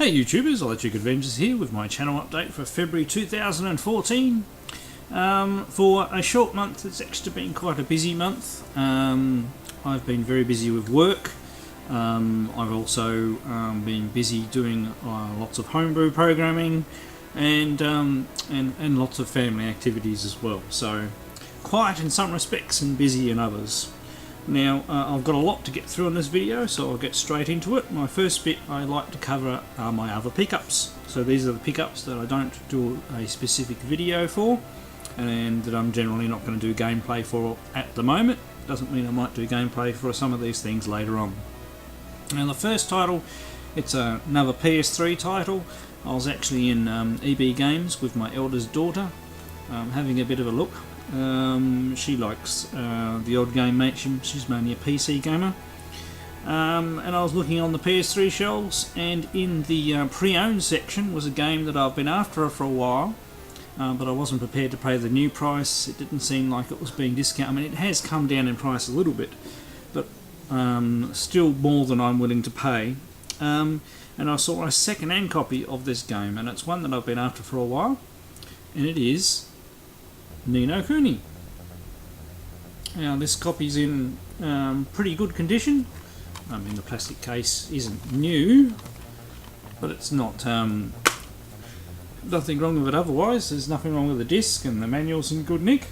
Hey YouTubers, Electric Adventures here with my channel update for February 2014. For a short month, it's actually been quite a busy month. I've been very busy with work. I've also been busy doing lots of homebrew programming and lots of family activities as well. So quiet in some respects and busy in others. Now I've got a lot to get through in this video, so I'll get straight into it. My first bit I like to cover are my other pickups. So these are the pickups that I don't do a specific video for, and that I'm generally not going to do gameplay for at the moment. Doesn't mean I might do gameplay for some of these things later on. Now the first title, it's another PS3 title. I was actually in EB Games with my eldest daughter, having a bit of a look. She likes the odd game, mate. She's mainly a PC gamer. And I was looking on the PS3 shelves, and in the pre-owned section was a game that I've been after for a while, but I wasn't prepared to pay the new price. It didn't seem like it was being discounted. I mean, it has come down in price a little bit, but still more than I'm willing to pay. And I saw a second-hand copy of this game, and it's one that I've been after for a while, and it is Ni no Kuni. Now this copy's in pretty good condition. I mean, the plastic case isn't new, but it's not nothing wrong with it otherwise. There's nothing wrong with the disc, and the manual's in good nick.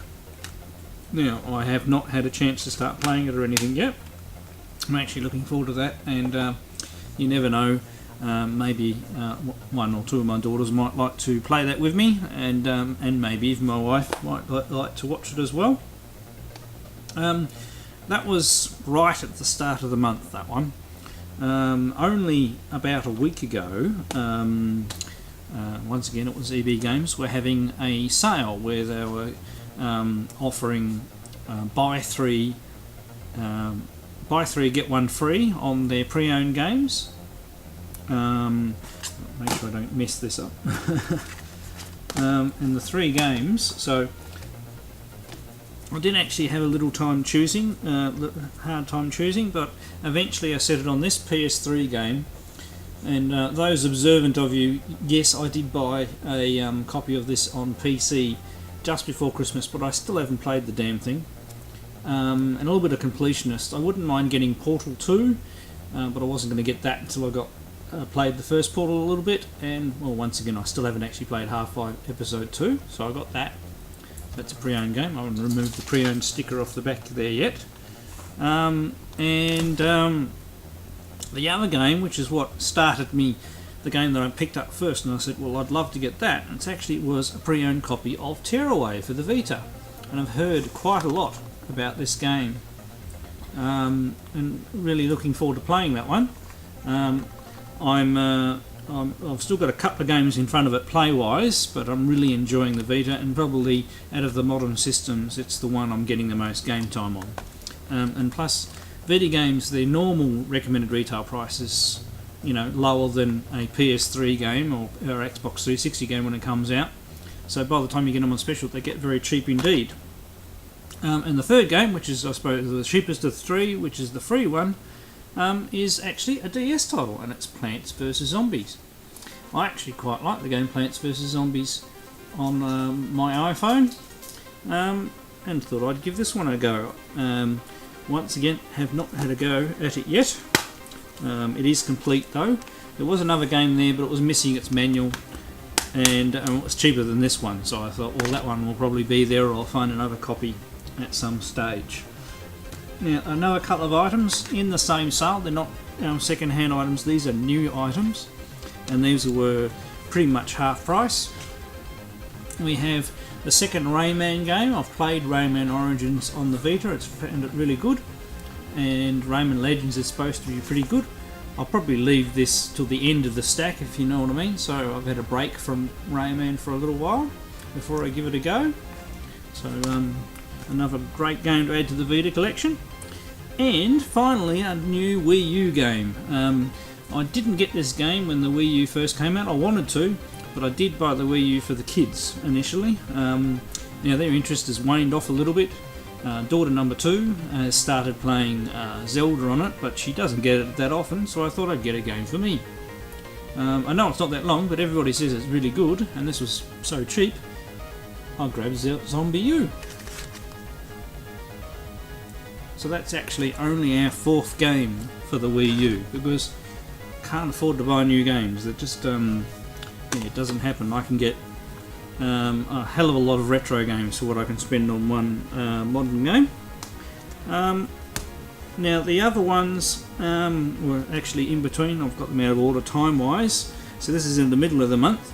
Now I have not had a chance to start playing it or anything yet. I'm actually looking forward to that, and you never know, maybe one or two of my daughters might like to play that with me, and maybe even my wife might like to watch it as well. That was right at the start of the month, that one. Only about a week ago, once again it was EB Games, were having a sale where they were offering buy three get one free on their pre-owned games. Make sure I don't mess this up. And the three games, so I didn't actually have a little time choosing, hard time choosing, but eventually I set it on this PS3 game. And those observant of you, yes, I did buy a copy of this on PC just before Christmas, but I still haven't played the damn thing. And a little bit of completionist. I wouldn't mind getting Portal 2, but I wasn't going to get that until I got played the first Portal a little bit, and well, once again I still haven't actually played Half-Life Episode 2, so I got that. That's a pre-owned game. I haven't removed the pre-owned sticker off the back there yet. The other game, which is what started me, the game that I picked up first, and I said, well, I'd love to get that, and it was a pre-owned copy of Tearaway for the Vita, and I've heard quite a lot about this game, and really looking forward to playing that one. I've still got a couple of games in front of it play-wise, but I'm really enjoying the Vita, and probably out of the modern systems, it's the one I'm getting the most game time on. And plus, Vita games, their normal recommended retail price is, lower than a PS3 game or Xbox 360 game when it comes out. So by the time you get them on special, they get very cheap indeed. And the third game, which is I suppose the cheapest of the three, which is the free one, is actually a DS title, and it's Plants vs Zombies. I actually quite like the game Plants vs Zombies on my iPhone, and thought I'd give this one a go. Once again, have not had a go at it yet. It is complete though. There was another game there, but it was missing its manual, and it was cheaper than this one, so I thought, well, that one will probably be there, or I'll find another copy at some stage. Now, another couple of items in the same sale. They're not second-hand items, these are new items, and these were pretty much half price. We have the second Rayman game. I've played Rayman Origins on the Vita, it's found it really good, and Rayman Legends is supposed to be pretty good. I'll probably leave this till the end of the stack, if you know what I mean, so I've had a break from Rayman for a little while before I give it a go. So another great game to add to the Vita collection. And finally, a new Wii U game. I didn't get this game when the Wii U first came out. I wanted to, but I did buy the Wii U for the kids initially. Now their interest has waned off a little bit. Daughter number 2 has started playing Zelda on it, but she doesn't get it that often, so I thought I'd get a game for me. I know it's not that long, but everybody says it's really good, and this was so cheap, I'll grab Zombie U. So that's actually only our 4th game for the Wii U, because I can't afford to buy new games. It just it doesn't happen. I can get a hell of a lot of retro games for what I can spend on one modern game. Now the other ones were actually in between. I've got them out of order time-wise. So this is in the middle of the month.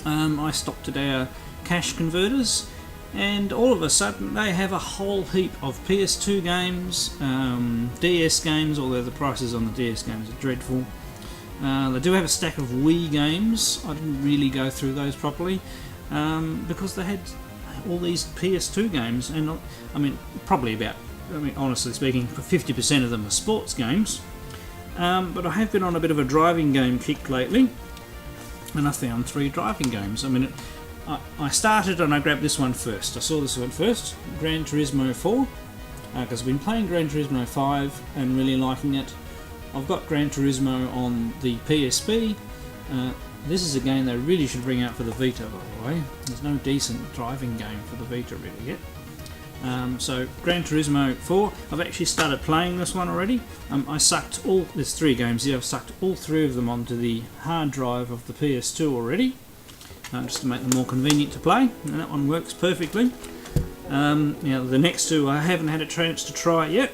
I stopped at our cash converters, and all of a sudden they have a whole heap of PS2 games, DS games, although the prices on the DS games are dreadful. They do have a stack of Wii games. I didn't really go through those properly because they had all these PS2 games, and I mean probably about, honestly speaking, 50% of them are sports games. But I have been on a bit of a driving game kick lately, and I found 3 driving games. I started and I grabbed this one first. I saw this one first, Gran Turismo 4, because I've been playing Gran Turismo 5 and really liking it. I've got Gran Turismo on the PSP. This is a game they really should bring out for the Vita, by the way. There's no decent driving game for the Vita really yet. So Gran Turismo 4, I've actually started playing this one already. There's 3 games here, I've sucked all 3 of them onto the hard drive of the PS2 already, just to make them more convenient to play, and that one works perfectly. Now the next 2 I haven't had a chance to try yet.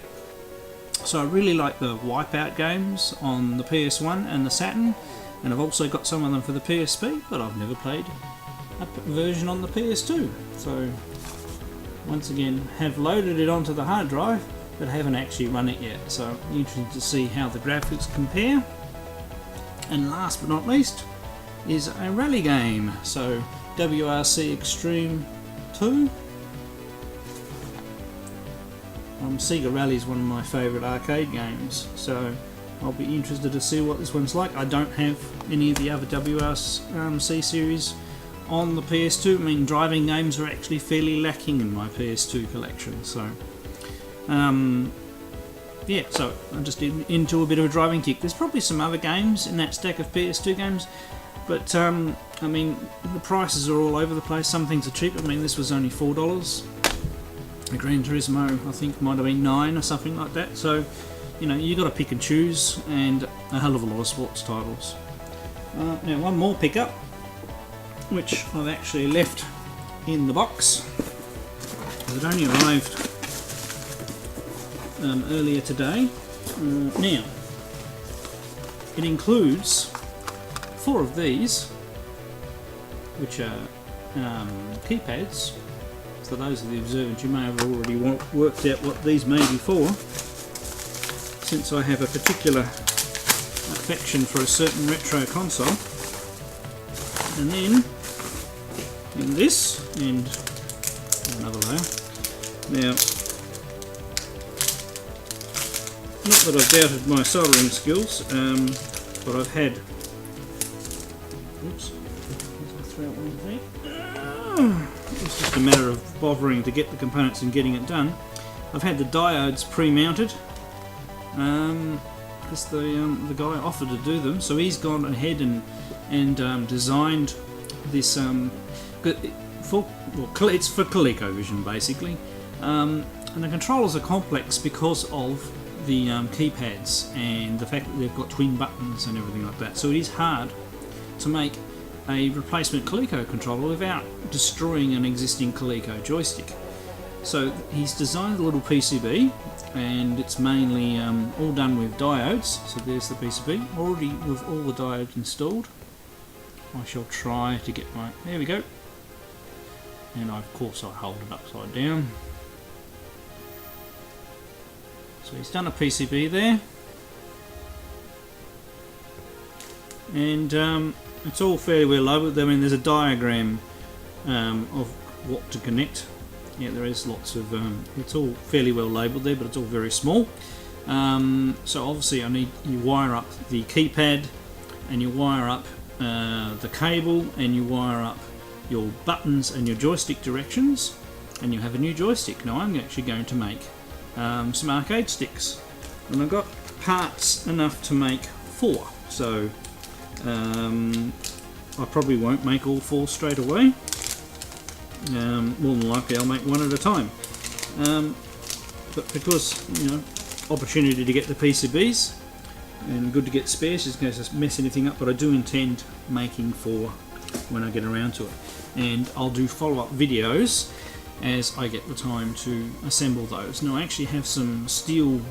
So I really like the Wipeout games on the PS1 and the Saturn, and I've also got some of them for the PSP, but I've never played a version on the PS2. So once again, have loaded it onto the hard drive, but haven't actually run it yet. So interesting to see how the graphics compare. And last but not least is a rally game. So WRC Extreme 2. Sega Rally is one of my favourite arcade games, so I'll be interested to see what this one's like. I don't have any of the other WRC series on the PS2. I mean, driving games are actually fairly lacking in my PS2 collection, so yeah, so I'm just into a bit of a driving kick. There's probably some other games in that stack of PS2 games, but I mean, the prices are all over the place. Some things are cheap. I mean, this was only $4. The Gran Turismo, I think, might have been $9 or something like that. So, you know, you got to pick and choose, and a hell of a lot of sports titles. Now, one more pickup, which I've actually left in the box. It only arrived earlier today. Now, it includes 4 of these, which are keypads. For those of the observant, you may have already worked out what these may be for, since I have a particular affection for a certain retro console. And then in this, and another layer. Now, not that I've doubted my soldering skills, but I've had, oops, throw out one thing. It's just a matter of bothering to get the components and getting it done. I've had the diodes pre-mounted because the guy offered to do them, so he's gone ahead and designed this it's for ColecoVision basically, and the controllers are complex because of the keypads and the fact that they've got twin buttons and everything like that. So it is hard to make a replacement Coleco controller without destroying an existing Coleco joystick. So he's designed a little PCB, and it's mainly all done with diodes. So there's the PCB, already with all the diodes installed. I shall try to get my, there we go. And of course I hold it upside down. So he's done a PCB there. And it's all fairly well labelled. I mean, there's a diagram of what to connect. Yeah, there is lots of, it's all fairly well labelled there, but it's all very small. So obviously you wire up the keypad, and you wire up the cable, and you wire up your buttons and your joystick directions, and you have a new joystick. Now I'm actually going to make some arcade sticks, and I've got parts enough to make 4. So I probably won't make all 4 straight away. More than likely I'll make one at a time. But because, you know, opportunity to get the PCBs and good to get spares just in case I mess anything up, but I do intend making 4 when I get around to it. And I'll do follow-up videos as I get the time to assemble those. Now I actually have some steel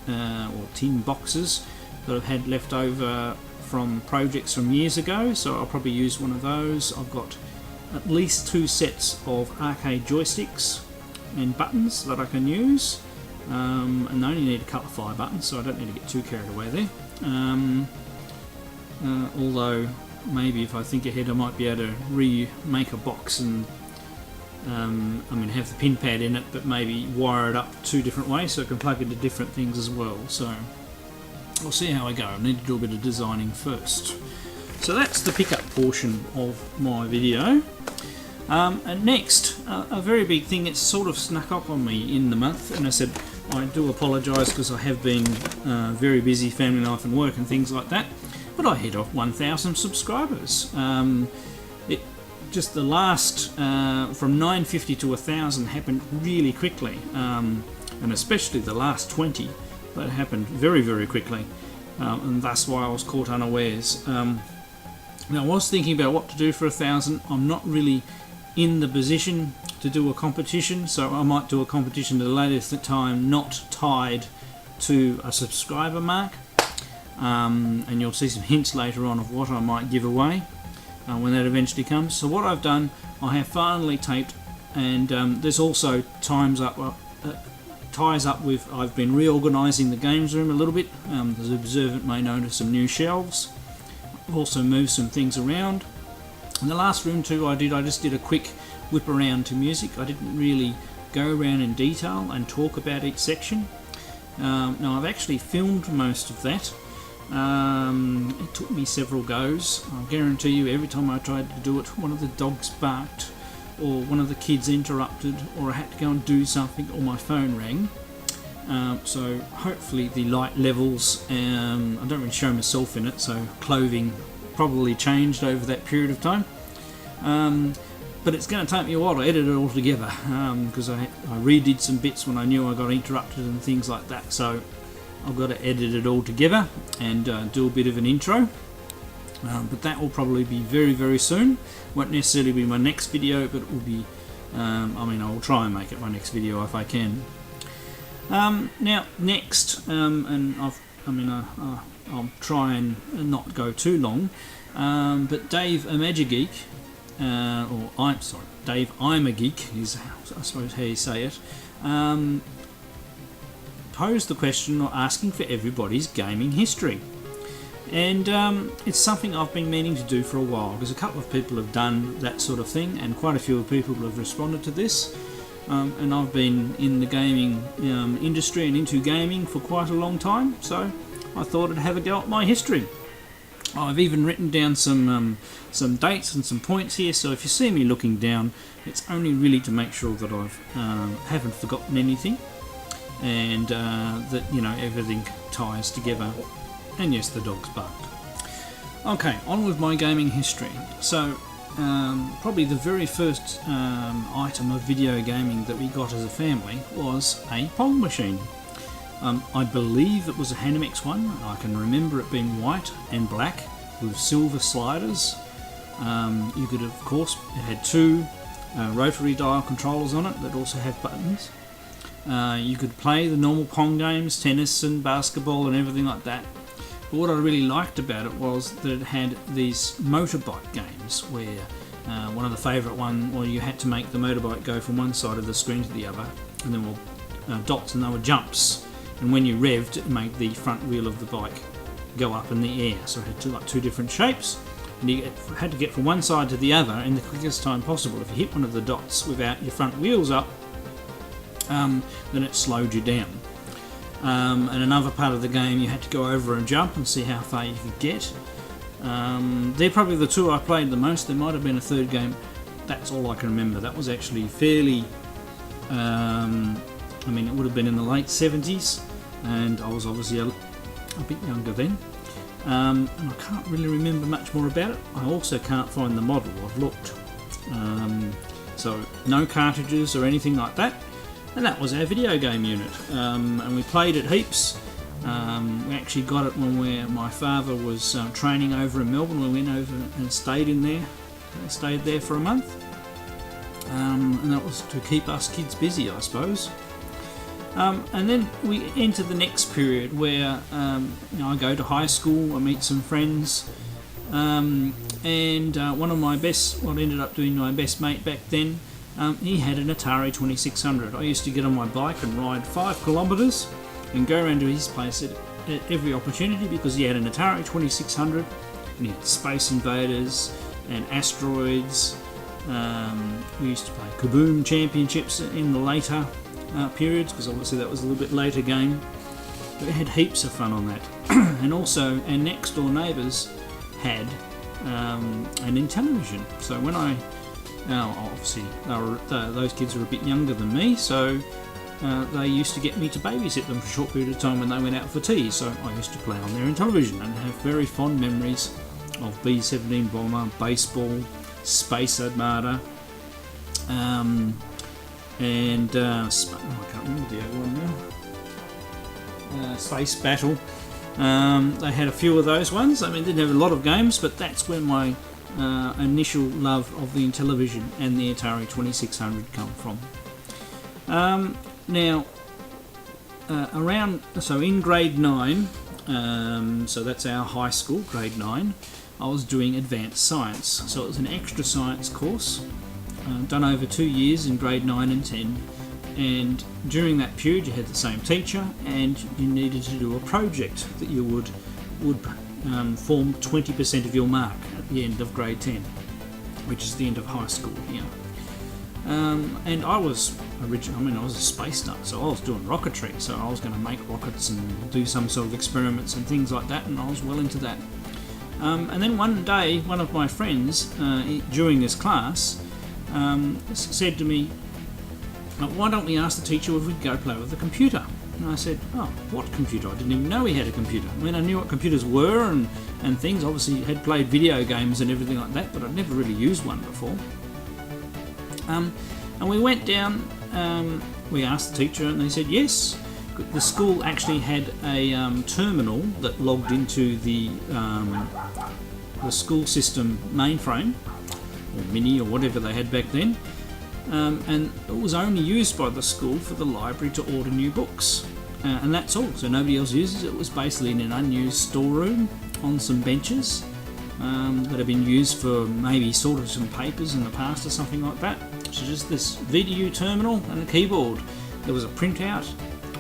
or tin boxes that I've had left over from projects from years ago, so I'll probably use one of those. I've got at least 2 sets of arcade joysticks and buttons that I can use, and I only need a couple of fire buttons, so I don't need to get too carried away there. Although maybe if I think ahead I might be able to remake a box and have the pin pad in it, but maybe wire it up 2 different ways so I can plug into different things as well. So I'll see how I go. I need to do a bit of designing first. So that's the pickup portion of my video. And next, a very big thing, it's sort of snuck up on me in the month, and I said I do apologise because I have been very busy, family life and work and things like that, but I hit off 1,000 subscribers. Just the last, from 950 to 1,000 happened really quickly, and especially the last 20, that happened very, very quickly, and that's why I was caught unawares. Now I was thinking about what to do for 1,000. I'm not really in the position to do a competition, so I might do a competition at a later time not tied to a subscriber mark, and you'll see some hints later on of what I might give away when that eventually comes. So what I've done, I have finally taped, and this also ties up with, I've been reorganising the games room a little bit. The observant may notice some new shelves. I've also moved some things around. In the last room too I just did a quick whip around to music. I didn't really go around in detail and talk about each section. Now I've actually filmed most of that. It took me several goes. I'll guarantee you every time I tried to do it, one of the dogs barked, or one of the kids interrupted, or I had to go and do something, or my phone rang. So hopefully the light levels, I don't really show myself in it, so clothing probably changed over that period of time. But it's going to take me a while to edit it all together, because I redid some bits when I knew I got interrupted and things like that, so I've got to edit it all together and do a bit of an intro. But that will probably be very, very soon. Won't necessarily be my next video, but it will be, I will try and make it my next video if I can. Now, next, and I'll try and not go too long, but Dave IAmAGeak, Dave IAmAGeak is, I suppose, how you say it, posed the question, or asking for everybody's gaming history. And it's something I've been meaning to do for a while, because a couple of people have done that sort of thing, and quite a few people have responded to this. And I've been in the gaming industry and into gaming for quite a long time, so I thought I'd have a go at my history. I've even written down some dates and some points here, so if you see me looking down, it's only really to make sure that I haven't forgotten anything, and that everything ties together. And yes, the dog's barked. Okay, on with my gaming history. So, probably the very first item of video gaming that we got as a family was a Pong machine. I believe it was a Hanimex one. I can remember it being white and black with silver sliders. You could, of course, it had 2 rotary dial controllers on it that also have buttons. You could play the normal Pong games, tennis and basketball and everything like that. But what I really liked about it was that it had these motorbike games where one of the favourite one, well, you had to make the motorbike go from one side of the screen to the other, and then dots, and they were jumps, and when you revved it made the front wheel of the bike go up in the air. So it had two different shapes, and you had to get from one side to the other in the quickest time possible. If you hit one of the dots without your front wheels up, then it slowed you down. And another part of the game, you had to go over and jump and see how far you could get. They're probably the 2 I played the most. There might have been a third game. That's all I can remember. That was actually fairly, it would have been in the late 70s, and I was obviously a bit younger then. And I can't really remember much more about it. I also can't find the model. I've looked. So no cartridges or anything like that. And that was our video game unit. And we played it heaps. We actually got it when my father was training over in Melbourne. We went over and stayed in there. Stayed there for a month. And that was to keep us kids busy, I suppose. And then we enter the next period where I go to high school, I meet some friends, and one of my best, what ended up doing my best mate back then, he had an Atari 2600. I used to get on my bike and ride 5 kilometres and go around to his place at every opportunity because he had an Atari 2600 and he had Space Invaders and Asteroids. We used to play Kaboom Championships in the later periods because obviously that was a little bit later game. But we had heaps of fun on that. And also our next door neighbours had an Intellivision. So when obviously those kids were a bit younger than me, so they used to get me to babysit them for a short period of time when they went out for tea. So I used to play on their Intellivision and have very fond memories of B-17 Bomber, baseball, Space Armada, and I can't remember the other one now. Space Battle. They had a few of those ones. I mean, they didn't have a lot of games, but that's where my initial love of the Intellivision and the Atari 2600 come from. Now, in grade 9, so that's our high school, grade 9, I was doing advanced science. So it was an extra science course done over 2 years in grade 9 and 10. And during that period you had the same teacher and you needed to do a project that you would form 20% of your mark at the end of grade 10, which is the end of high school here. And I was I was a space nut, so I was doing rocketry, so I was going to make rockets and do some sort of experiments and things like that, and I was well into that. And then one day, one of my friends during this class said to me, "Why don't we ask the teacher if we could go play with the computer?" And I said, "Oh, what computer?" I didn't even know he had a computer. I mean, I knew what computers were and things. Obviously, had played video games and everything like that, but I'd never really used one before. And we went down, we asked the teacher, and they said yes. The school actually had a terminal that logged into the school system mainframe, or mini, or whatever they had back then. And it was only used by the school for the library to order new books. And that's all, so nobody else uses it. It was basically in an unused storeroom on some benches that had been used for maybe sort of some papers in the past or something like that. So just this VDU terminal and a keyboard. There was a printout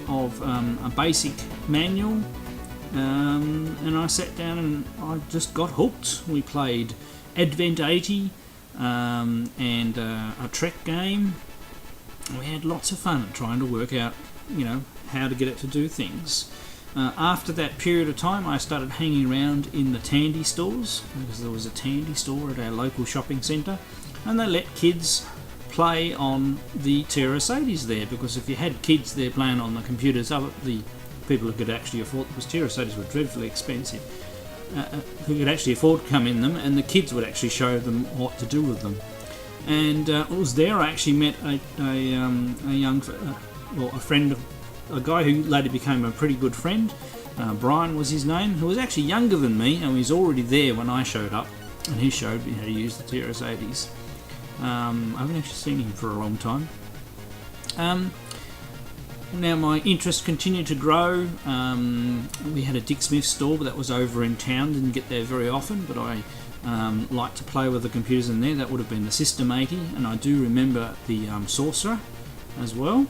of a basic manual, and I sat down and I just got hooked. We played Advent 80 and a Trek game. We had lots of fun trying to work out, how to get it to do things. After that period of time, I started hanging around in the Tandy stores, because there was a Tandy store at our local shopping centre, and they let kids play on the TerraSatis there, because if you had kids there playing on the computers, the people who could actually afford, because TerraSatis were dreadfully expensive, who could actually afford to come in them, and the kids would actually show them what to do with them. And it was there I actually met a guy who later became a pretty good friend. Brian was his name, who was actually younger than me, and he was already there when I showed up, and he showed me how to use the TerraSatis. I haven't actually seen him for a long time. Now my interest continued to grow. We had a Dick Smith store, but that was over in town, didn't get there very often, but I liked to play with the computers in there. That would have been the System 80, and I do remember the Sorcerer as well.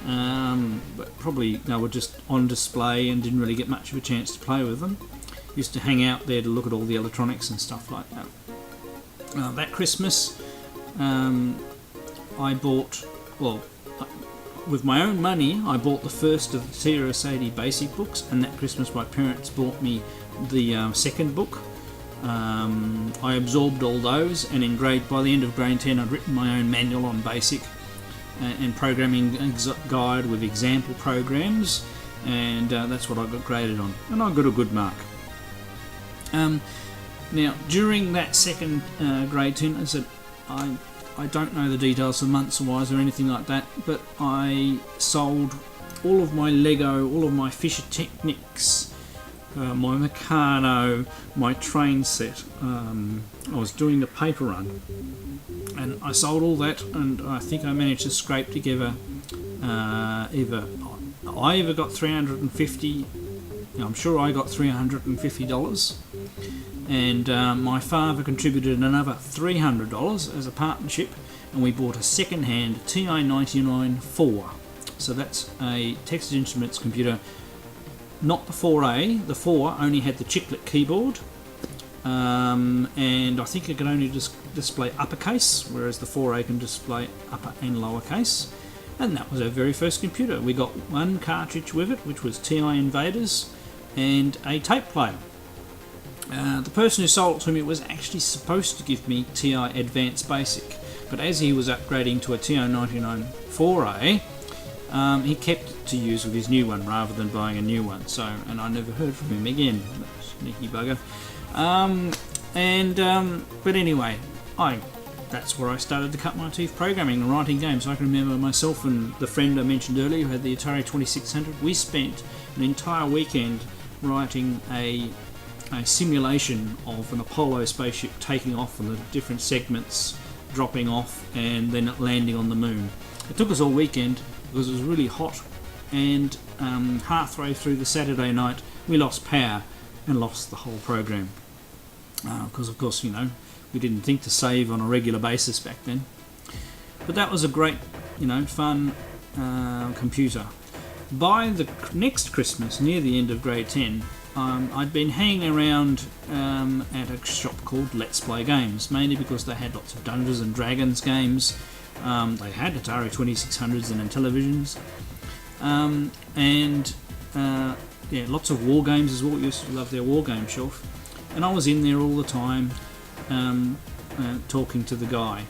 But probably they were just on display and didn't really get much of a chance to play with them. Used to hang out there to look at all the electronics and stuff like that. That Christmas I bought, with my own money, I bought the first of the TerraSati basic books, and that Christmas my parents bought me the second book. I absorbed all those, and by the end of grade 10 I'd written my own manual on basic and programming guide with example programs, and that's what I got graded on, and I got a good mark. Now, during that second grade 10, I said, I don't know the details of months-wise or anything like that, but I sold all of my Lego, all of my Fisher Technics, my Meccano, my train set. I was doing the paper run, and I sold all that, and I think I managed to scrape together I either got $350. I'm sure I got $350, and my father contributed another $300 as a partnership, and we bought a second-hand TI-99 4. So that's a Texas Instruments computer, not the 4A. The 4 only had the chiclet keyboard, and I think it could only display uppercase, whereas the 4A can display upper and lowercase. And that was our very first computer. We got one cartridge with it, which was TI Invaders, and a tape player. The person who sold it to me was actually supposed to give me TI Advanced Basic, but as he was upgrading to a TI-99 4A, he kept it to use with his new one rather than buying a new one. So, and I never heard from him again. Sneaky bugger. But anyway, that's where I started to cut my teeth programming and writing games. I can remember myself and the friend I mentioned earlier who had the Atari 2600. We spent an entire weekend writing a simulation of an Apollo spaceship taking off and the different segments dropping off and then landing on the moon. It took us all weekend because it was really hot, and halfway through the Saturday night we lost power and lost the whole program. Because of course, you know, we didn't think to save on a regular basis back then. But that was a great, fun computer. By the next Christmas, near the end of grade 10, I'd been hanging around at a shop called Let's Play Games, mainly because they had lots of Dungeons and Dragons games. They had Atari 2600s and televisions, lots of war games as well. We used to love their war game shelf, and I was in there all the time, talking to the guy.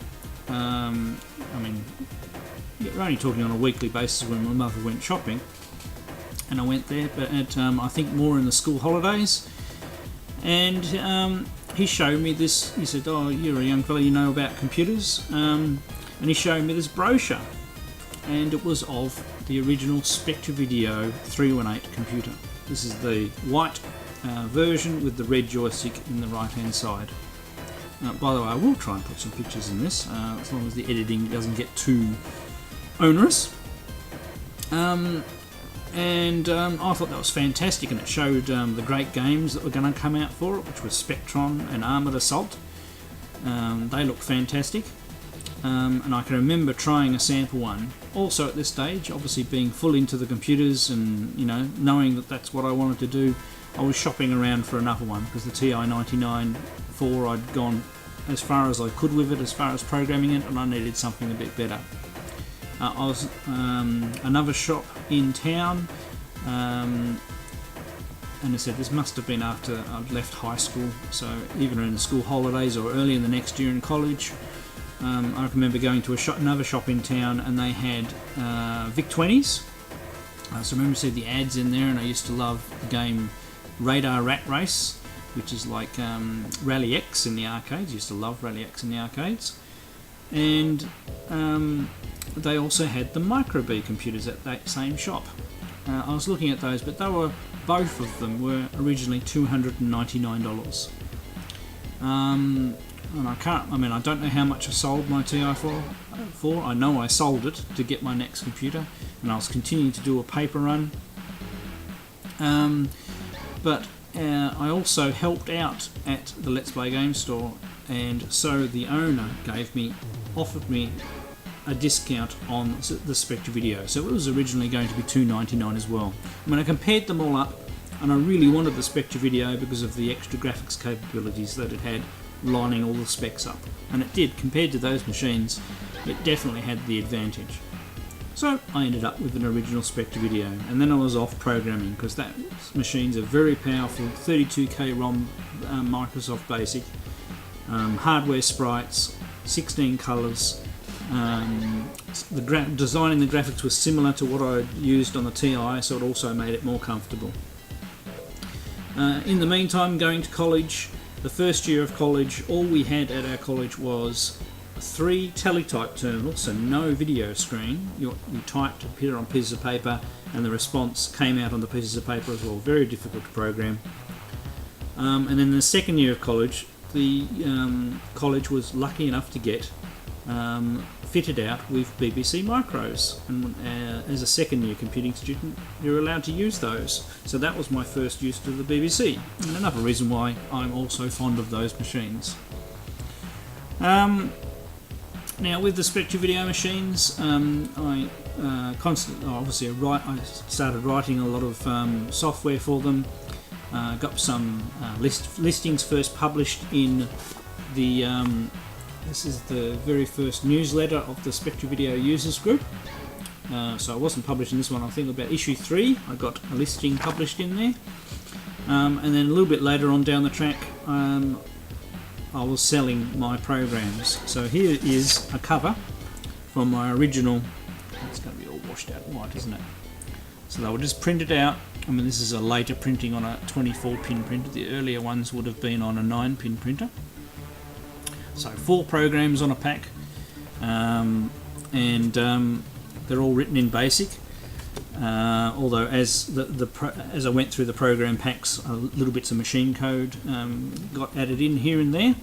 You're only talking on a weekly basis when my mother went shopping, and I went there, but I think more in the school holidays. And he showed me this. He said, "Oh, you're a young fella, you know about computers." And he showed me this brochure, and it was of the original Spectre Video 318 computer. This is the white version with the red joystick in the right hand side. By the way, I will try and put some pictures in this, as long as the editing doesn't get too onerous. I thought that was fantastic, and it showed the great games that were going to come out for it, which was Spectron and Armoured Assault. They looked fantastic. And I can remember trying a sample one. Also at this stage, obviously being full into the computers and knowing that that's what I wanted to do, I was shopping around for another one, because the TI-99 4, I'd gone as far as I could with it as far as programming it, and I needed something a bit better. I was another shop in town, and I said this must have been after I'd left high school, so either in the school holidays or early in the next year in college. I remember going to another shop in town, and they had VIC-20s. So I remember seeing the ads in there, and I used to love the game Radar Rat Race, which is like Rally X in the arcades. I used to love Rally X in the arcades. And they also had the Micro B computers at that same shop. I was looking at those, but both of them were originally $299. And I don't know how much I sold my TI for. I know I sold it to get my next computer, and I was continuing to do a paper run. But I also helped out at the Let's Play Games store, and so the owner offered me a discount on the Spectre Video. So it was originally going to be $299 as well. When I compared them all up, and I really wanted the Spectre Video because of the extra graphics capabilities that it had, lining all the specs up, and it did. Compared to those machines, it definitely had the advantage. So I ended up with an original Spectre Video, and then I was off programming, because that machine's a very powerful 32K ROM Microsoft Basic, hardware sprites, 16 colours. Designing the graphics was similar to what I used on the TI, so it also made it more comfortable. In the meantime, going to college, the first year of college, all we had at our college was 3 teletype terminals, so no video screen. You typed, put it on pieces of paper, and the response came out on the pieces of paper as well. Very difficult to program. And then the second year of college, the college was lucky enough to get fitted out with BBC micros, and as a second year computing student you're allowed to use those, so that was my first use to the BBC, and another reason why I'm also fond of those machines. Now with the Spectre video machines, I started writing a lot of software for them. Got some listings first published in the this is the very first newsletter of the Spectre Video Users Group. So I wasn't published in this one. I think about issue 3 I got a listing published in there. And then a little bit later on down the track I was selling my programs. So here is a cover from my original. It's going to be all washed out white, isn't it? So they were just printed out. I mean, this is a later printing on a 24-pin printer. The earlier ones would have been on a 9-pin printer. So 4 programs on a pack, and they're all written in BASIC. Although as as I went through the program packs, little bits of machine code got added in here and there,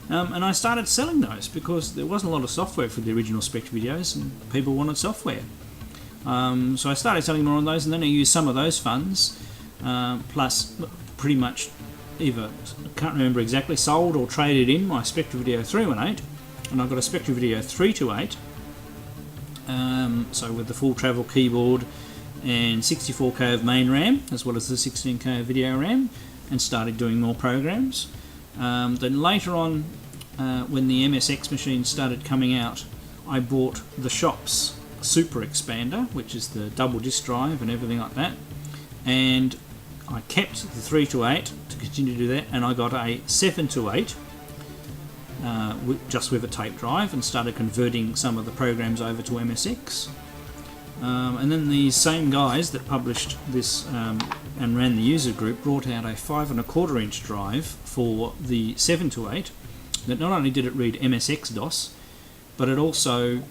and I started selling those because there wasn't a lot of software for the original Spectre videos, and people wanted software. So I started selling more on those, and then I used some of those funds, plus pretty much either, I can't remember exactly, sold or traded in my Spectre Video 318, and I got a Spectre Video 328, so with the full travel keyboard and 64K of main RAM as well as the 16K of video RAM, and started doing more programs. Then later on, when the MSX machines started coming out, I bought the shop's Super Expander, which is the double disk drive and everything like that, and I kept the 328 to continue to do that, and I got a 728 just with a tape drive, and started converting some of the programs over to MSX. And then these same guys that published this and ran the user group brought out a 5¼ inch drive for the 728 that not only did it read MSX DOS, but it also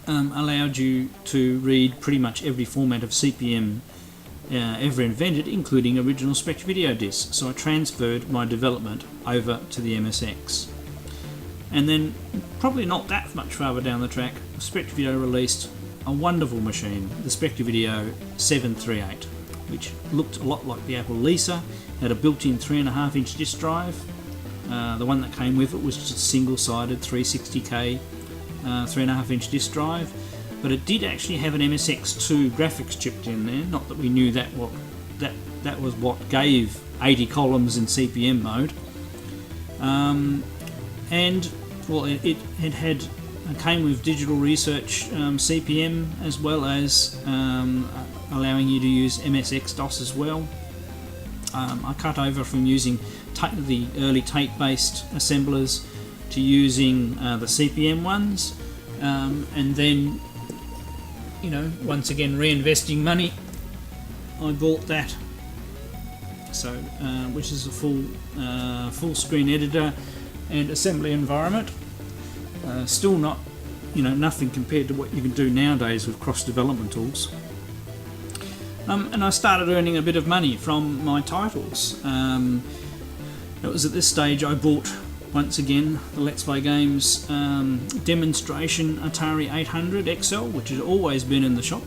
allowed you to read pretty much every format of CP/M ever invented, including original Spectre video discs. So I transferred my development over to the MSX. And then, probably not that much farther down the track, Spectre Video released a wonderful machine, the Spectre Video 738, which looked a lot like the Apple Lisa, had a built-in 3.5 inch disk drive. The one that came with it was just a single-sided 360K 3.5 inch disk drive, but it did actually have an MSX2 graphics chip in there. Not that we knew that was what gave 80 columns in CP/M mode. And well, it came with digital research CP/M, as well as allowing you to use MSX DOS as well. I cut over from using the early tape-based assemblers to using the CP/M ones, and then, you know, once again reinvesting money, I bought that. So, which is a full screen editor and assembly environment. Still not, you know, nothing compared to what you can do nowadays with cross development tools. And I started earning a bit of money from my titles. It was at this stage I bought, once again, the Let's Play Games demonstration Atari 800 XL, which had always been in the shop.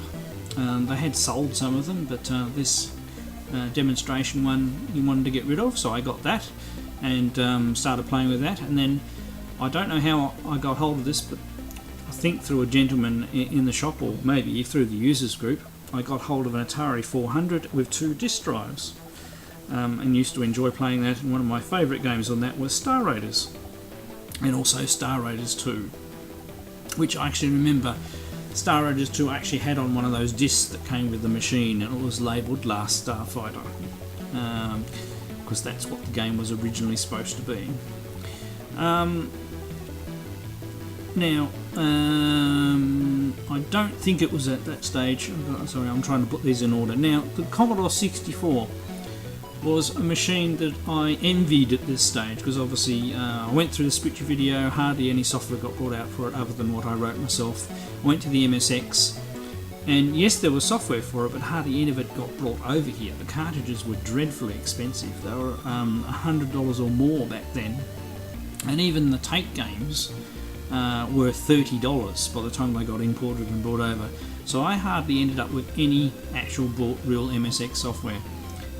They had sold some of them, but this demonstration one you wanted to get rid of, so I got that and started playing with that. And then I don't know how I got hold of this, but I think through a gentleman in the shop, or maybe through the users group, I got hold of an Atari 400 with 2 disk drives, and used to enjoy playing that. And one of my favourite games on that was Star Raiders, and also Star Raiders 2, which I actually remember Star Raiders 2 actually had on one of those discs that came with the machine, and it was labelled Last Starfighter, because that's what the game was originally supposed to be. Now, I don't think it was at that stage. Sorry, I'm trying to put these in order. Now, the Commodore 64 was a machine that I envied at this stage, because obviously I went through the Spitzer video, hardly any software got brought out for it other than what I wrote myself. I went to the MSX, and yes, there was software for it, but hardly any of it got brought over here. The cartridges were dreadfully expensive. They were $100 or more back then, and even the tape games were $30 by the time they got imported and brought over. So I hardly ended up with any actual bought real MSX software.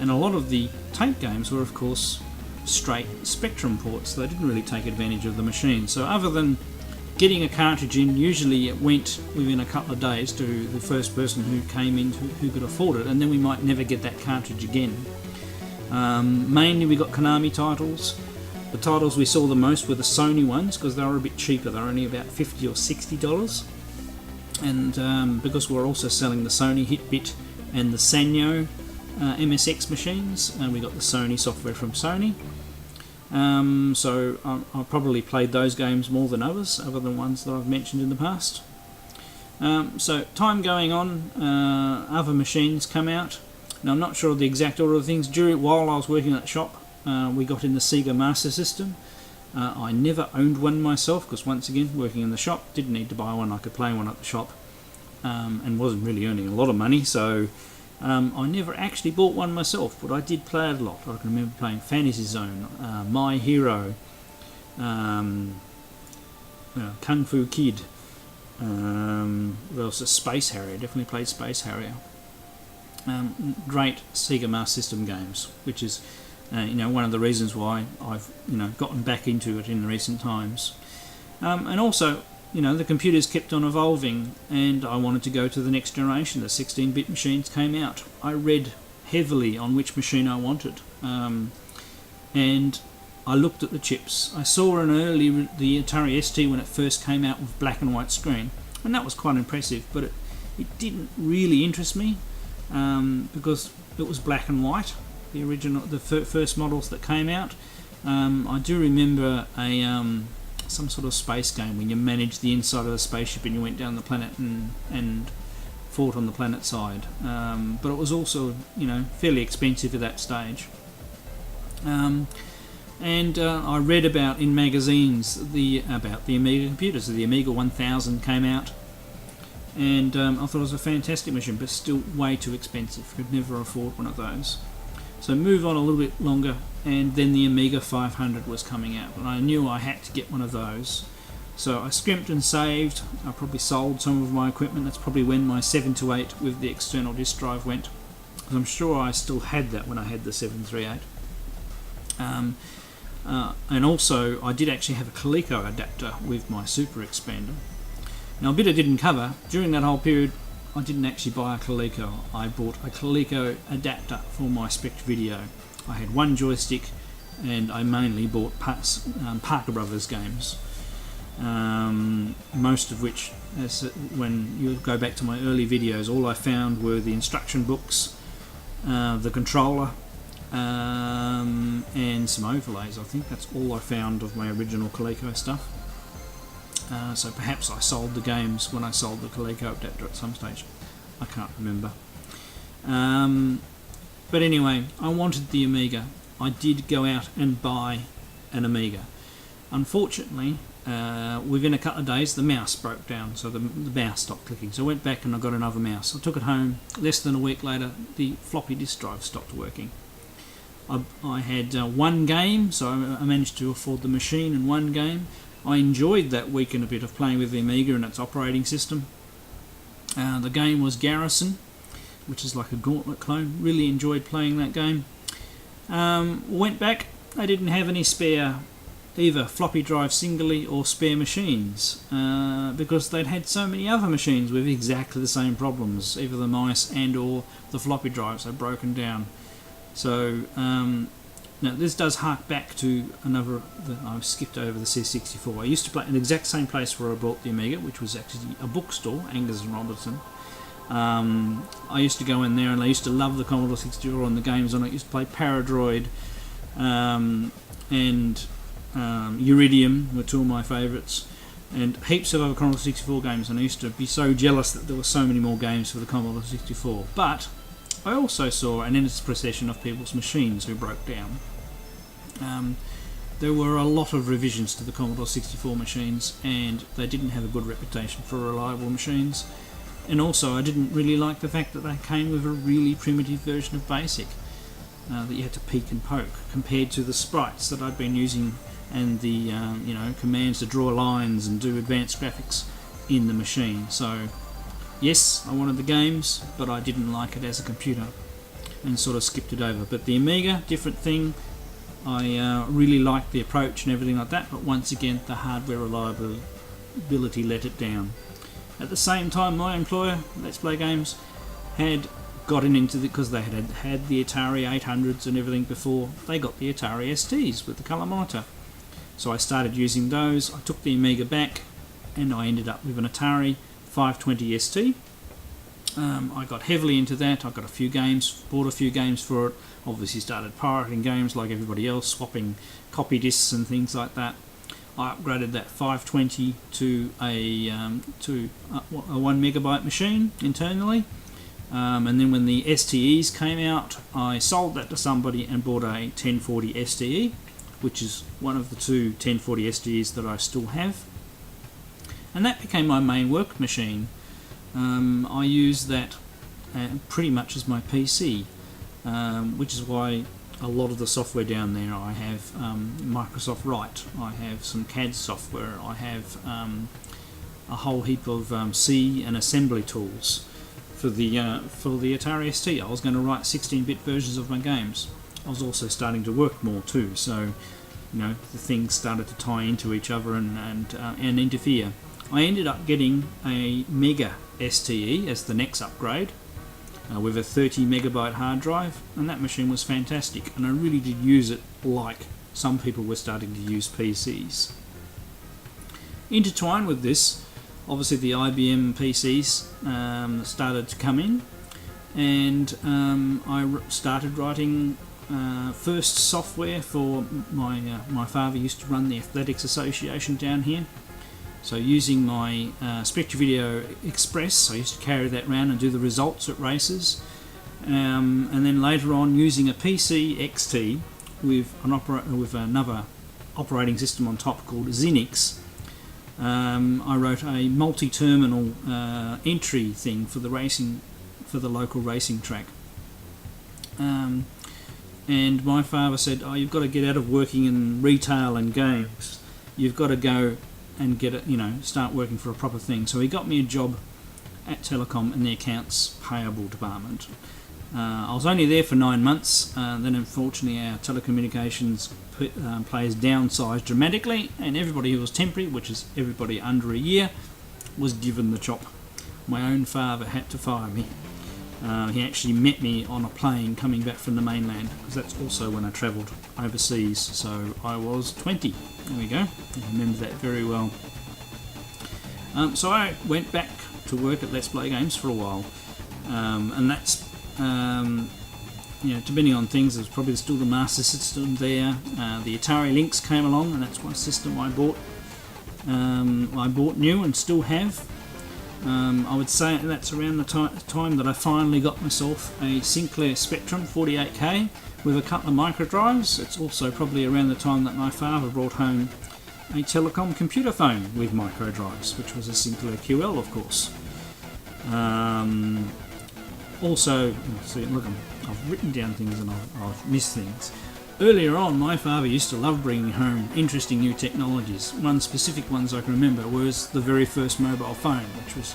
And a lot of the tape games were, of course, straight Spectrum ports. They didn't really take advantage of the machine. So other than getting a cartridge in, usually it went within a couple of days to the first person who came in who could afford it, and then we might never get that cartridge again. Mainly we got Konami titles. The titles we saw the most were the Sony ones, because they were a bit cheaper. They were only about $50 or $60. And because we're also selling the Sony Hitbit and the Sanyo MSX machines, and we got the Sony software from Sony. So I probably played those games more than others, other than ones that I've mentioned in the past. So time going on, other machines come out. Now I'm not sure of the exact order of things. While I was working at the shop, we got in the Sega Master System. I never owned one myself, because once again, working in the shop, didn't need to buy one. I could play one at the shop, and wasn't really earning a lot of money, so I never actually bought one myself, but I did play it a lot. I can remember playing Fantasy Zone, My Hero, Kung Fu Kid, what else? Space Harrier. Definitely played Space Harrier. Great Sega Master System games, which is one of the reasons why I've gotten back into it in recent times. And also, the computers kept on evolving, and I wanted to go to the next generation. The 16-bit machines came out. I read heavily on which machine I wanted, and I looked at the chips. I saw the Atari ST when it first came out with black and white screen, and that was quite impressive, but it didn't really interest me, because it was black and white. The first models that came out. I do remember some sort of space game when you managed the inside of a spaceship and you went down the planet and fought on the planet side. But it was also, fairly expensive at that stage. And I read about in magazines about the Amiga computers. The Amiga 1000 came out, and I thought it was a fantastic machine, but still way too expensive. Could never afford one of those. So move on a little bit longer, and then the Amiga 500 was coming out, and I knew I had to get one of those. So I scrimped and saved. I probably sold some of my equipment. That's probably when my 728 with the external disk drive went, because I'm sure I still had that when I had the 738. And also I did actually have a Coleco adapter with my Super Expander. Now a bit I didn't cover, during that whole period I didn't actually buy a Coleco. I bought a Coleco adapter for my Spectre Video. I had one joystick, and I mainly bought Parker Brothers games. Most of which, when you go back to my early videos, all I found were the instruction books, the controller, and some overlays. I think that's all I found of my original Coleco stuff. So perhaps I sold the games when I sold the Coleco adapter at some stage. I can't remember. But anyway, I wanted the Amiga. I did go out and buy an Amiga. Unfortunately, within a couple of days the mouse broke down, so the mouse stopped clicking. So I went back and I got another mouse. I took it home. Less than a week later, the floppy disk drive stopped working. I had one game, so I managed to afford the machine and one game. I enjoyed that week and a bit of playing with the Amiga and its operating system. The game was Garrison, which is like a Gauntlet clone. Really enjoyed playing that game. Went back. I didn't have any spare either floppy drive singly or spare machines, because they'd had so many other machines with exactly the same problems. Either the mice and or the floppy drives had broken down. So now this does hark back to another. I've skipped over the C64. I used to play in the exact same place where I bought the Amiga, which was actually a bookstore, Angus and Robertson. I used to go in there, and I used to love the Commodore 64 and the games on it. I used to play Paradroid and Iridium were two of my favourites, and heaps of other Commodore 64 games, and I used to be so jealous that there were so many more games for the Commodore 64. But I also saw an endless procession of people's machines who broke down. There were a lot of revisions to the Commodore 64 machines, and they didn't have a good reputation for reliable machines. And also I didn't really like the fact that they came with a really primitive version of BASIC that you had to peek and poke, compared to the sprites that I'd been using and the commands to draw lines and do advanced graphics in the machine. So yes, I wanted the games, but I didn't like it as a computer and sort of skipped it over. But the Amiga, different thing. I really liked the approach and everything like that, but once again the hardware reliability let it down. At the same time, my employer, Let's Play Games, had gotten into because they had the Atari 800s and everything before. They got the Atari STs with the colour monitor. So I started using those. I took the Amiga back and I ended up with an Atari 520 ST. I got heavily into that. I got a few games, bought a few games for it. Obviously started pirating games like everybody else, swapping copy discs and things like that. I upgraded that 520 to a 1 megabyte machine internally, and then when the STEs came out, I sold that to somebody and bought a 1040 STE, which is one of the two 1040 STEs that I still have, and that became my main work machine. I use that pretty much as my PC, which is why a lot of the software down there, I have Microsoft Write, I have some CAD software, I have a whole heap of C and assembly tools for the Atari ST. I was going to write 16-bit versions of my games. I was also starting to work more too, so the things started to tie into each other and interfere. I ended up getting a Mega STE as the next upgrade, with a 30 megabyte hard drive, and that machine was fantastic, and I really did use it like some people were starting to use PCs. Intertwined with this, obviously the IBM PCs started to come in, and I started writing first software for my father used to run the Athletics Association down here. So using my Spectre Video Express, I used to carry that around and do the results at races. And then later on, using a PC XT with another operating system on top called Xenix, I wrote a multi-terminal entry thing for the local racing track. And my father said, "Oh, you've got to get out of working in retail and games. You've got to go and get it, start working for a proper thing." So he got me a job at Telecom in the accounts payable department. I was only there for 9 months. Then unfortunately our telecommunications players downsized dramatically, and everybody who was temporary, which is everybody under a year, was given the chop. My own father had to fire me. He actually met me on a plane coming back from the mainland, because that's also when I travelled overseas, so I was 20. There we go, I remember that very well. So I went back to work at Let's Play Games for a while, and that's, depending on things, there's probably still the Master System there. The Atari Lynx came along, and that's one system I bought. I bought new and still have. I would say that's around the time that I finally got myself a Sinclair Spectrum 48K with a couple of micro drives. It's also probably around the time that my father brought home a Telecom computer phone with micro drives, which was a Sinclair QL, of course. Also, see, look, I've written down things and I've missed things. Earlier on, my father used to love bringing home interesting new technologies. One specific ones I can remember was the very first mobile phone, which was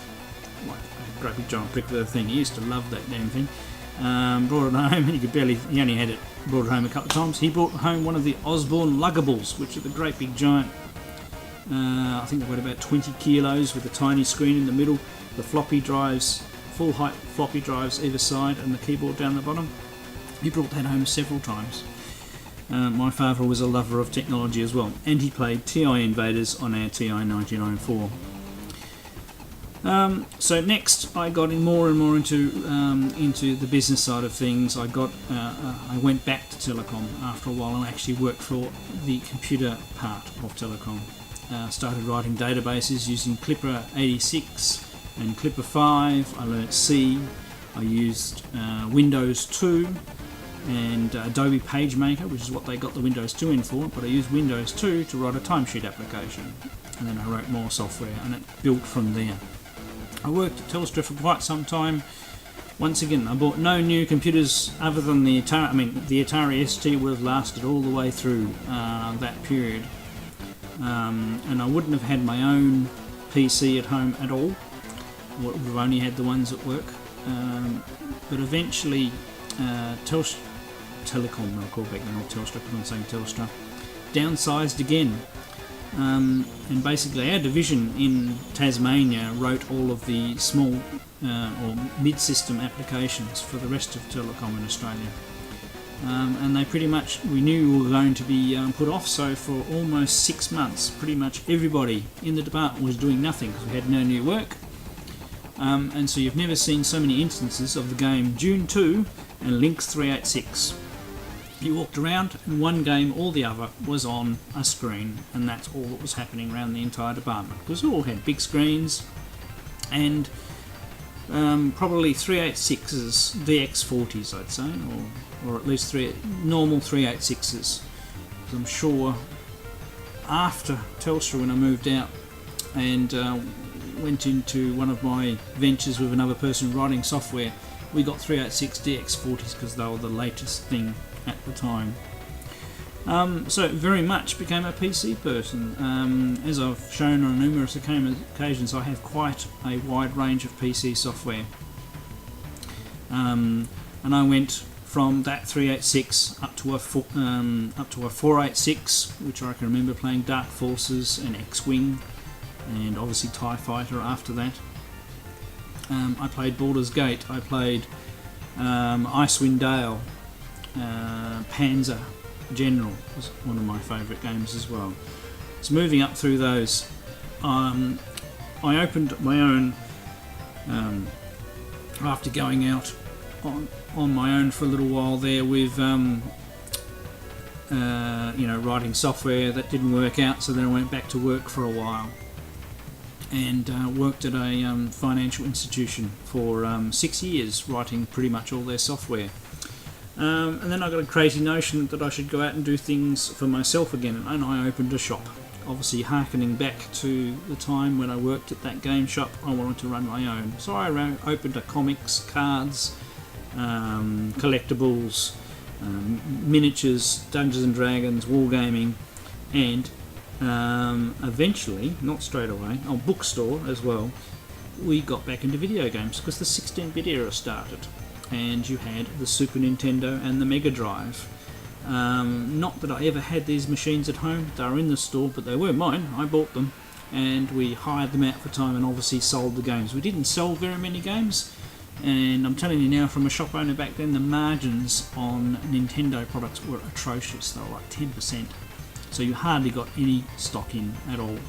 like a great big giant brick of a thing. He used to love that damn thing. Brought it home, he only had it, brought it home a couple of times. He brought home one of the Osborne Luggables, which are the great big giant, I think they weighed about 20 kilos with a tiny screen in the middle, the floppy drives, full height floppy drives either side, and the keyboard down the bottom. He brought that home several times. My father was a lover of technology as well, and he played TI Invaders on our TI 99.4. So next, I got in more and more into the business side of things. I went back to Telecom after a while and actually worked for the computer part of Telecom. Started writing databases using Clipper 86 and Clipper 5. I learnt C. I used Windows 2 and Adobe PageMaker, which is what they got the Windows 2 in for, but I used Windows 2 to write a timesheet application, and then I wrote more software, and it built from there. I worked at Telstra for quite some time. Once again, I bought no new computers other than the Atari. I mean, the Atari ST would have lasted all the way through that period, and I wouldn't have had my own PC at home at all. We've only had the ones at work, but eventually Telstra Telecom, they'll call back then, or Telstra, because I'm saying Telstra, downsized again. And basically our division in Tasmania wrote all of the small or mid-system applications for the rest of telecom in Australia. And they pretty much, we knew we were going to be put off, so for almost 6 months pretty much everybody in the department was doing nothing because we had no new work. And so you've never seen so many instances of the game Dune 2 and Lynx 386. You walked around and one game or the other was on a screen, and that's all that was happening around the entire department, because we all had big screens and probably 386s, VX40s I'd say, or at least normal 386s. I'm sure after Telstra, when I moved out and went into one of my ventures with another person writing software, we got 386 DX40s because they were the latest thing at the time. So very much became a PC person. As I've shown on numerous occasions, I have quite a wide range of PC software. And I went from that 386 up to a 486, which I can remember playing Dark Forces and X-Wing, and obviously TIE Fighter after that. I played Baldur's Gate, I played Icewind Dale, Panzer General was one of my favourite games as well. So moving up through those, I opened my own, after going out on my own for a little while there with writing software that didn't work out, so then I went back to work for a while and worked at a financial institution for 6 years, writing pretty much all their software. And then I got a crazy notion that I should go out and do things for myself again, and I opened a shop. Obviously harkening back to the time when I worked at that game shop, I wanted to run my own. So I opened a comics, cards, collectibles, miniatures, Dungeons and Dragons, wargaming, and eventually, not straight away, bookstore as well, we got back into video games because the 16-bit era started. And you had the Super Nintendo and the Mega Drive. Not that I ever had these machines at home, they were in the store, but they were mine, I bought them, and we hired them out for time and obviously sold the games. We didn't sell very many games, and I'm telling you now, from a shop owner back then, the margins on Nintendo products were atrocious. They were like 10%, so you hardly got any stock in at all.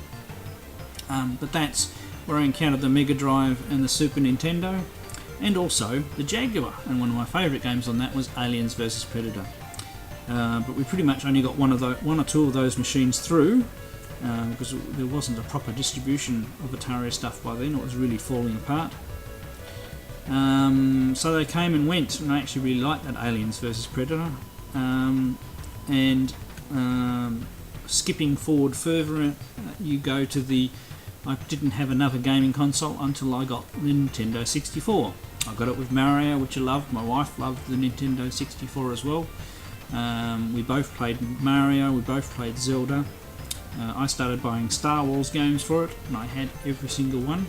But that's where I encountered the Mega Drive and the Super Nintendo, and also the Jaguar, and one of my favourite games on that was Aliens vs Predator. But we pretty much only got one or two of those machines through, because there wasn't a proper distribution of Atari stuff by then. It was really falling apart. So they came and went, and I actually really liked that Aliens vs Predator. Skipping forward further, you go to I didn't have another gaming console until I got the Nintendo 64. I got it with Mario, which I loved. My wife loved the Nintendo 64 as well. We both played Mario, we both played Zelda. I started buying Star Wars games for it, and I had every single one.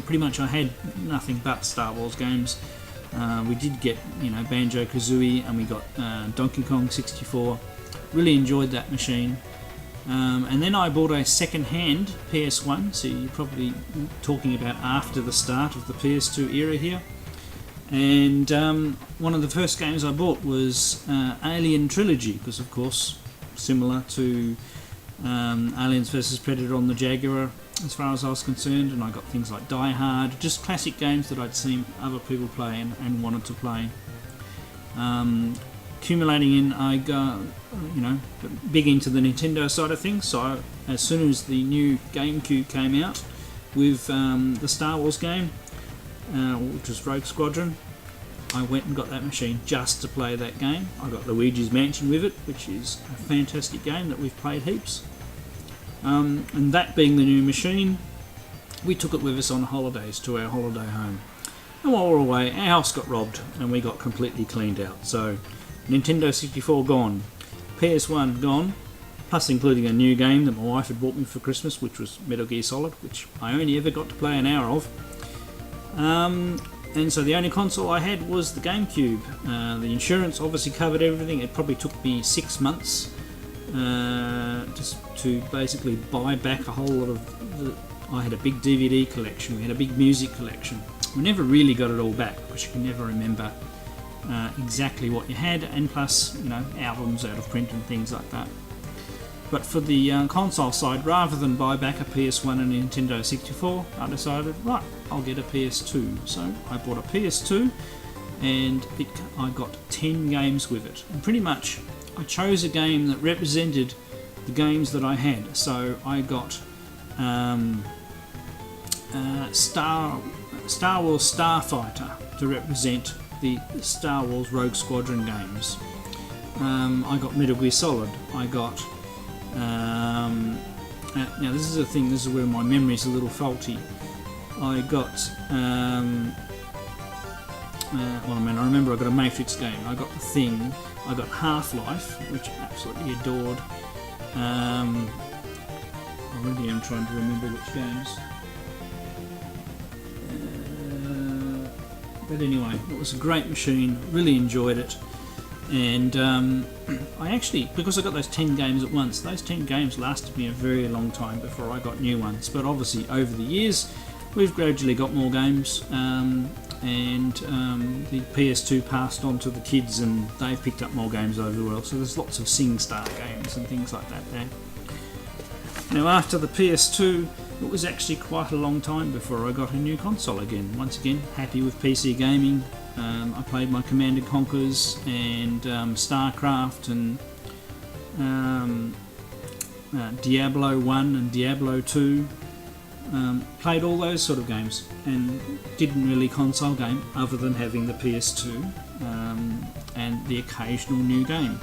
Pretty much I had nothing but Star Wars games. We did get, Banjo-Kazooie, and we got Donkey Kong 64. Really enjoyed that machine. And then I bought a second-hand PS1, so you're probably talking about after the start of the PS2 era here. And one of the first games I bought was Alien Trilogy, because of course, similar to Aliens vs Predator on the Jaguar, as far as I was concerned, and I got things like Die Hard, just classic games that I'd seen other people play and wanted to play. Accumulating in, I got, big into the Nintendo side of things, so as soon as the new GameCube came out with the Star Wars game, which was Rogue Squadron. I went and got that machine just to play that game. I got Luigi's Mansion with it, which is a fantastic game that we've played heaps. And that being the new machine, we took it with us on holidays to our holiday home. And while we were away, our house got robbed and we got completely cleaned out. So Nintendo 64 gone, PS1 gone, plus including a new game that my wife had bought me for Christmas, which was Metal Gear Solid, which I only ever got to play an hour of. And so the only console I had was the GameCube. The insurance obviously covered everything. It probably took me 6 months just to basically buy back a whole lot of I had a big DVD collection, we had a big music collection. We never really got it all back because you can never remember exactly what you had, and plus, albums out of print and things like that. But for the console side, rather than buy back a PS1 and a Nintendo 64, I decided, right, I'll get a PS2. So I bought a PS2 and I got 10 games with it. And pretty much I chose a game that represented the games that I had. So I got Star Wars Starfighter to represent the Star Wars Rogue Squadron games. I got Metal Gear Solid. I got now this is the thing, this is where my memory's a little faulty. I got I remember I got a Matrix game, I got The Thing, I got Half-Life, which I absolutely adored. I really am trying to remember which games. But anyway, it was a great machine, really enjoyed it. And I actually, because I got those 10 games at once, those 10 games lasted me a very long time before I got new ones. But obviously over the years we've gradually got more games, and the PS2 passed on to the kids and they've picked up more games over the world. So there's lots of SingStar games and things like that there. Now after the PS2, it was actually quite a long time before I got a new console again. Once again, happy with PC gaming. I played my Command & Conquers and StarCraft and Diablo 1 and Diablo 2. Played all those sort of games and didn't really console game other than having the PS2 and the occasional new game.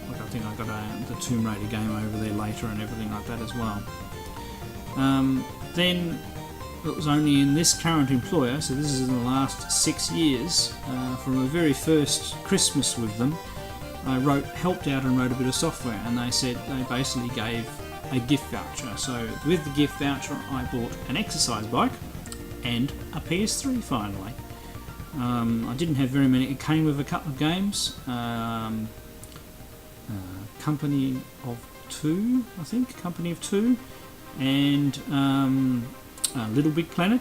I think I got the Tomb Raider game over there later and everything like that as well. Then it was only in this current employer, so this is in the last 6 years, from the very first Christmas with them, I helped out and wrote a bit of software, and they basically gave a gift voucher. So with the gift voucher I bought an exercise bike and a PS3 finally. I didn't have very many, it came with a couple of games. Company of Two, I think, Company of Two, and Little Big Planet,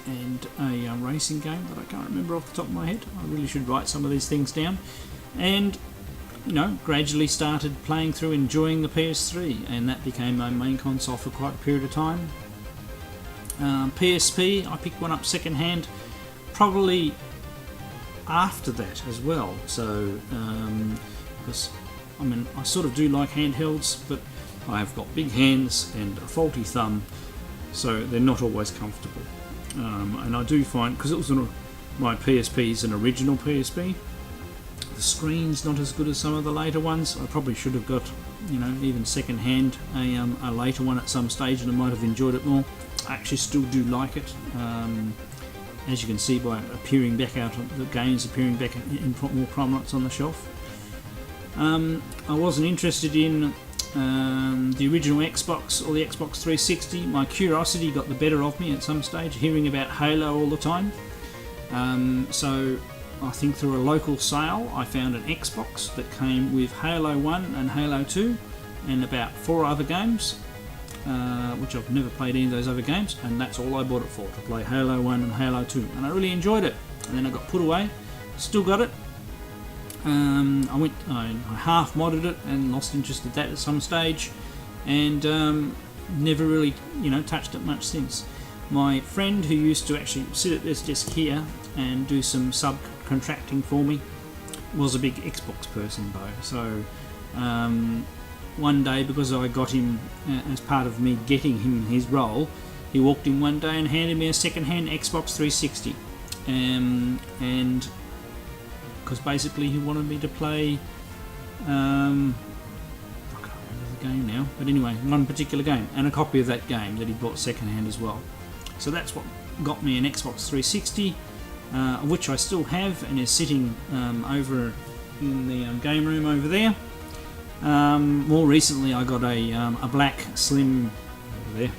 and a racing game that I can't remember off the top of my head. I really should write some of these things down. And gradually started playing through, enjoying the PS3, and that became my main console for quite a period of time. PSP, I picked one up second hand, probably after that as well. So because I sort of do like handhelds, but I've got big hands and a faulty thumb, so they're not always comfortable. And I do find, because it was my PSP is an original PSP, the screen's not as good as some of the later ones. I probably should have got, even second hand a later one at some stage, and I might have enjoyed it more. I actually still do like it. As you can see by appearing back out, the games appearing back in more prominence on the shelf. I wasn't interested in the original Xbox or the Xbox 360. My curiosity got the better of me at some stage, hearing about Halo all the time. So I think through a local sale I found an Xbox that came with Halo 1 and Halo 2 and about 4 other games, which I've never played any of those other games, and that's all I bought it for, to play Halo 1 and Halo 2, and I really enjoyed it. And then I got put away, still got it. I half modded it and lost interest in that at some stage, and never really touched it much since. My friend who used to actually sit at this desk here and do some subcontracting for me was a big Xbox person though, so one day, because I got him as part of me getting him his role, he walked in one day and handed me a second-hand Xbox 360, and because basically he wanted me to play, I can't remember the game now, but anyway, one particular game, and a copy of that game that he bought second-hand as well. So that's what got me an Xbox 360, which I still have and is sitting over in the game room over there. More recently I got a black slim over there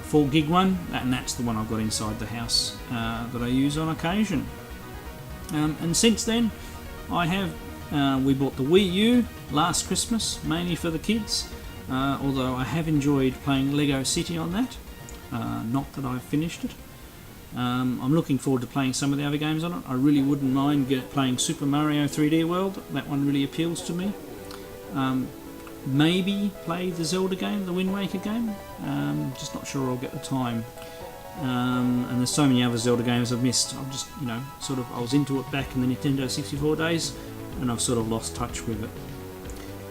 4 gig one, and that's the one I've got inside the house that I use on occasion. And since then I have we bought the Wii U last Christmas, mainly for the kids, although I have enjoyed playing Lego City on that. Not that I've finished it. I'm looking forward to playing some of the other games on it. I really wouldn't mind playing Super Mario 3D World. That one really appeals to me. Maybe play the Zelda game, the Wind Waker game. Just not sure I'll get the time. And there's so many other Zelda games I've missed. I've just, I was into it back in the Nintendo 64 days, and I've sort of lost touch with it.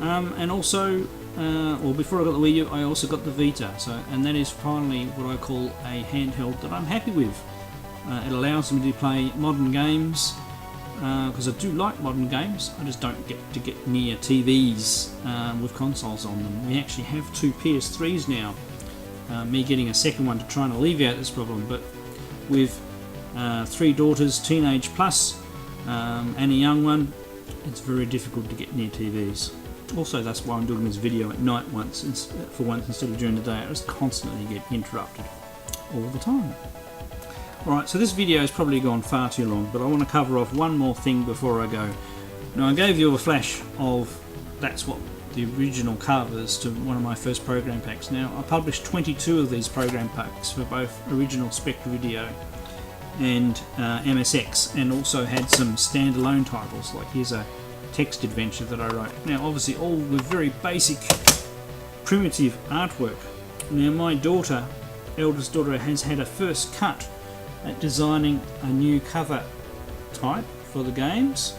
And also, before I got the Wii U, I also got the Vita. And that is finally what I call a handheld that I'm happy with. It allows me to play modern games, because I do like modern games. I just don't get to get near TVs with consoles on them. We actually have 2 PS3s now. Me getting a second one to try and alleviate this problem, but with 3 daughters, teenage plus, and a young one, it's very difficult to get near TVs. Also, that's why I'm doing this video at night for once instead of during the day. I just constantly get interrupted all the time. Alright, so this video has probably gone far too long, but I want to cover off one more thing before I go. Now, I gave you a flash of that's what the original covers to one of my first program packs. Now, I published 22 of these program packs for both original Spectre Video and MSX, and also had some standalone titles, like here's a text adventure that I wrote. Now, obviously all with very basic, primitive artwork. Now, my daughter, eldest daughter, has had a first cut at designing a new cover type for the games.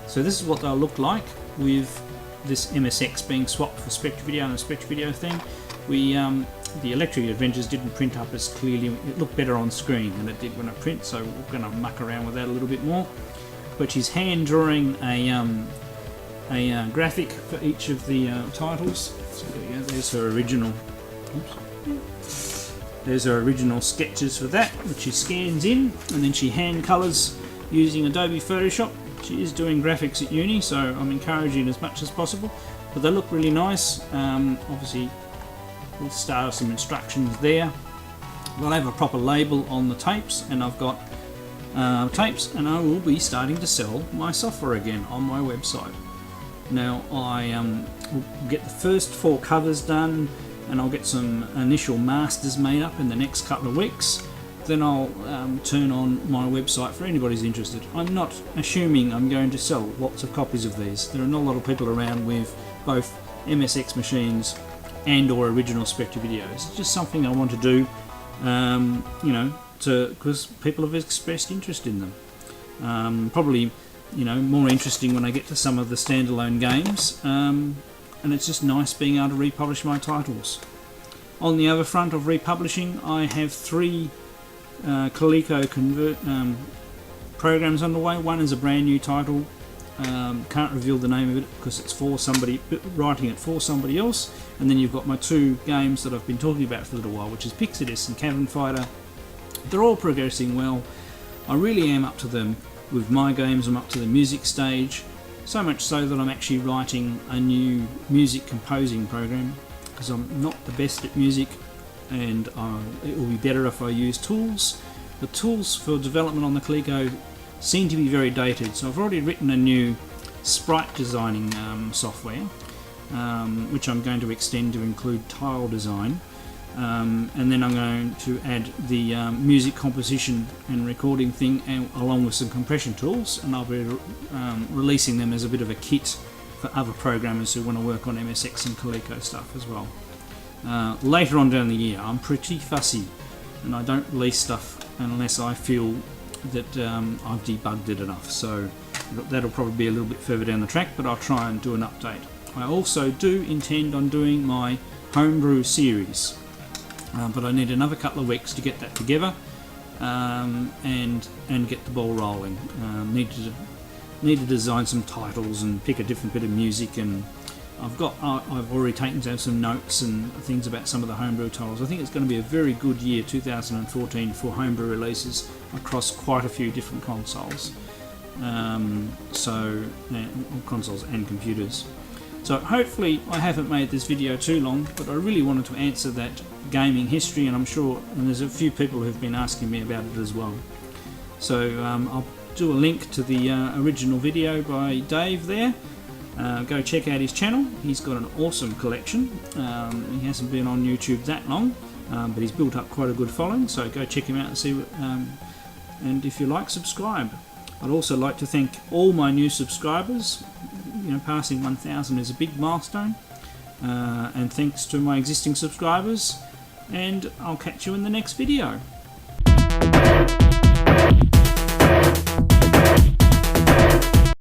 So this is what they'll look like with this MSX being swapped for Spectre Video and the Spectre Video thing. The Electric Adventures didn't print up as clearly. It looked better on screen than it did when it printed, so we're going to muck around with that a little bit more. But she's hand drawing a graphic for each of the titles. So there you go. There's her original. There's her original sketches for that, which she scans in, and then she hand colours using Adobe Photoshop. She is doing graphics at uni, so I'm encouraging as much as possible. But they look really nice. Obviously, we'll start some instructions there. We'll have a proper label on the tapes, and I've got tapes, and I will be starting to sell my software again on my website. Now, I will get the first 4 covers done, and I'll get some initial masters made up in the next couple of weeks. Then I'll turn on my website for anybody who's interested. I'm not assuming I'm going to sell lots of copies of these. There are not a lot of people around with both MSX machines and or original Spectre videos. It's just something I want to do, because people have expressed interest in them. Probably, more interesting when I get to some of the standalone games. And it's just nice being able to republish my titles. On the other front of republishing, I have 3 Coleco programs underway. One is a brand new title. Can't reveal the name of it because it's for somebody writing it for somebody else. And then you've got my 2 games that I've been talking about for a little while, which is Pixidus and Cavern Fighter. They're all progressing well. I really am up to them with my games. I'm up to the music stage. So much so that I'm actually writing a new music composing program, because I'm not the best at music, and it will be better if I use tools. The tools for development on the Coleco seem to be very dated, so I've already written a new sprite designing software, which I'm going to extend to include tile design, and then I'm going to add the music composition and recording thing, along with some compression tools, and I'll be releasing them as a bit of a kit for other programmers who want to work on MSX and Coleco stuff as well. Later on down the year, I'm pretty fussy, and I don't release stuff unless I feel that I've debugged it enough, so that'll probably be a little bit further down the track, but I'll try and do an update. I also do intend on doing my homebrew series. But I need another couple of weeks to get that together and get the ball rolling. Need to design some titles and pick a different bit of music, and I've already taken down some notes and things about some of the homebrew titles. I think it's going to be a very good year 2014 for homebrew releases across quite a few different consoles. Consoles and computers. So hopefully I haven't made this video too long, but I really wanted to answer that gaming history, and I'm sure there's a few people who've been asking me about it as well. So I'll do a link to the original video by Dave there. Go check out his channel. He's got an awesome collection. He hasn't been on YouTube that long, but he's built up quite a good following, so go check him out and see and if you like, subscribe. I'd also like to thank all my new subscribers. You know, passing 1,000 is a big milestone, and thanks to my existing subscribers, and I'll catch you in the next video.